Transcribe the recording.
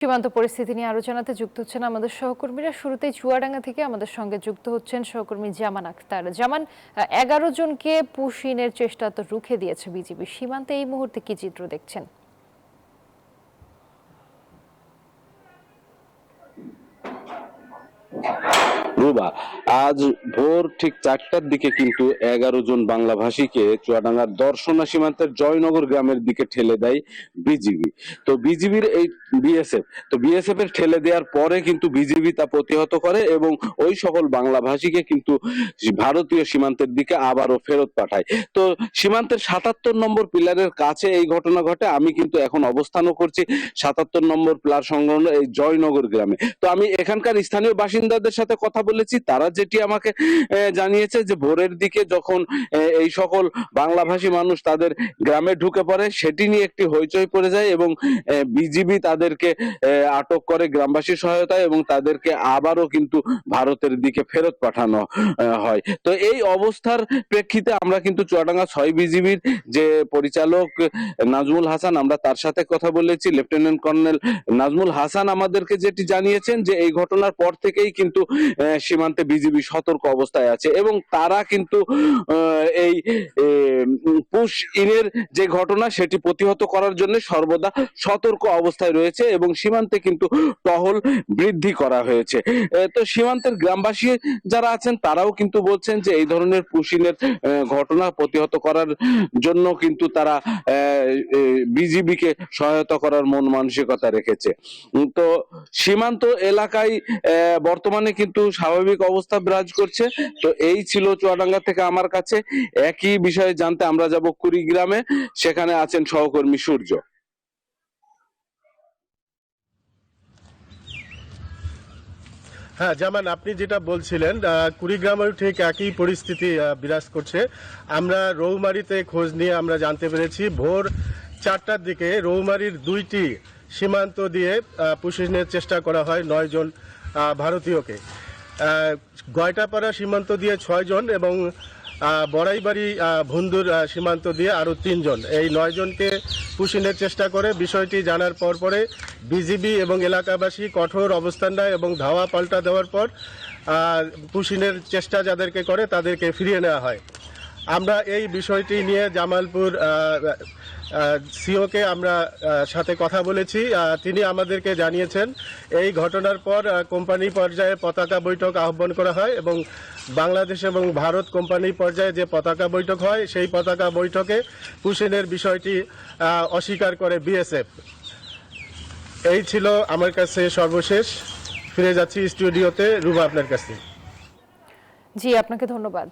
সীমান্ত পরিস্থিতি নিয়ে আরো জানাতে যুক্ত হচ্ছেন আমাদের সহকর্মীরা। শুরুতেই চুয়াডাঙ্গা থেকে আমাদের সঙ্গে যুক্ত হচ্ছেন সহকর্মী জামান আক্তার। জামান, 11 জনকে পুশিনের চেষ্টা তো রুখে দিয়েছে বিজিবি, সীমান্তে এই মুহূর্তে কি চিত্র দেখছেন? রুবা, আজ ভোর ঠিক 4টার দিকে কিন্তু 11 জন বাংলাভাষীকে চুয়াডাঙ্গার দর্শনা সীমান্তের জয়নগর গ্রামের দিকে ঠেলে দেয় বিজিবি। তো বিজিবির এই বিএসএফ এর ঠেলে দেওয়ার পরে কিন্তু বিজিবি তা প্রতিহত করে এবং ওই সকল বাংলাভাষীকে কিন্তু ভারতীয় সীমান্তের দিকে আবারও ফেরত পাঠায়। তো সীমান্তের 77 নম্বর পিলারের কাছে এই ঘটনা ঘটে। আমি কিন্তু এখন অবস্থানও করছি 77 নম্বর পিলার সংলগ্ন এই জয়নগর গ্রামে। তো আমি এখানকার স্থানীয় বাসিন্দাদের সাথে কথা বলেছি, তারা যেটি আমাকে জানিয়েছে যে ভোরের দিকে যখন এই সকল বাংলাভাষী মানুষ তাদের গ্রামে ঢুকে পড়ে, সেটি নিয়ে একটি হইচই পড়ে যায় এবং বিজিবি তাদেরকে আটক করে গ্রামবাসীর সহায়তায় এবং তাদেরকে আবারও কিন্তু ভারতের দিকে ফেরত পাঠানো হয়। তো এই অবস্থার প্রেক্ষিতে আমরা কিন্তু চুয়াডাঙ্গা 6 বিজিবির যে পরিচালক নাজমুল হাসান, আমরা তার সাথে কথা বলেছি। লেফটেন্যান্ট কর্নেল নাজমুল হাসান আমাদেরকে যেটি জানিয়েছেন যে এই ঘটনার পর থেকেই কিন্তু সীমান্তে বিজিবি সতর্ক অবস্থায় আছে এবং তারা কিন্তু এই পুশ ইনের যে ঘটনা সেটি প্রতিহত করার জন্য সর্বদা সতর্ক অবস্থায় রয়েছে এবং সীমান্তে কিন্তু টহল বৃদ্ধি করা হয়েছে। তো সীমান্তের গ্রামবাসী যারা আছেন তারাও কিন্তু বলছেন যে এই ধরনের পুশ ইনের ঘটনা প্রতিহত করার জন্য কিন্তু তারা বিজিবিকে সহায়তা করার মন মানসিকতা রেখেছে। তো সীমান্ত এলাকায় বর্তমানে কিন্তু স্বাভাবিক অবস্থা বিরাজ করছে। তো এই ছিল চুয়াডাঙ্গা থেকে আমার কাছে। একই বিষয়ে জানতে আমরা যাব কুড়িগ্রামে, সেখানে আছেন সহকর্মী সূর্য। হ্যাঁ জামান, আপনি যেটা বলছিলেন কুড়িগ্রামেও ঠিক একই পরিস্থিতি বিরাজ করছে। আমরা রৌমারীতে খোঁজ নিয়ে আমরা জানতে পেরেছি ভোর 4টার দিকে রৌমারীর 2টি সীমান্ত দিয়ে পুশিনের চেষ্টা করা হয় 9 জন ভারতীয়কে। গয়টাপাড়া সীমান্ত দিয়ে 6 জন এবং বড়াইবাড়ি ভুন্দুর সীমান্ত দিয়ে আরও 3 জন, এই 9 জনকে পুশিনের চেষ্টা করে। বিষয়টি জানার পরে বিজিবি এবং এলাকাবাসী কঠোর অবস্থান নেয় এবং ধাওয়া পাল্টা দেওয়ার পর পুশিনের চেষ্টা যাদেরকে করে তাদেরকে ফিরিয়ে নেওয়া হয়। আমরা এই বিষয়টি নিয়ে জামালপুর সিওকে আমরা সাথে কথা বলেছি। তিনি আমাদেরকে জানিয়েছেন এই ঘটনার পর কোম্পানি পর্যায়ে পতাকা বৈঠক আহ্বান করা হয় এবং বাংলাদেশ এবং ভারত কোম্পানি পর্যায়ে যে পতাকা বৈঠক হয় সেই পতাকা বৈঠকে পুশিনের বিষয়টি অস্বীকার করে বিএসএফ। এই ছিল আমার কাছে সর্বশেষ। ফিরে যাচ্ছি স্টুডিওতে। রুবা, আপনার কাছে। জি, আপনাকে ধন্যবাদ।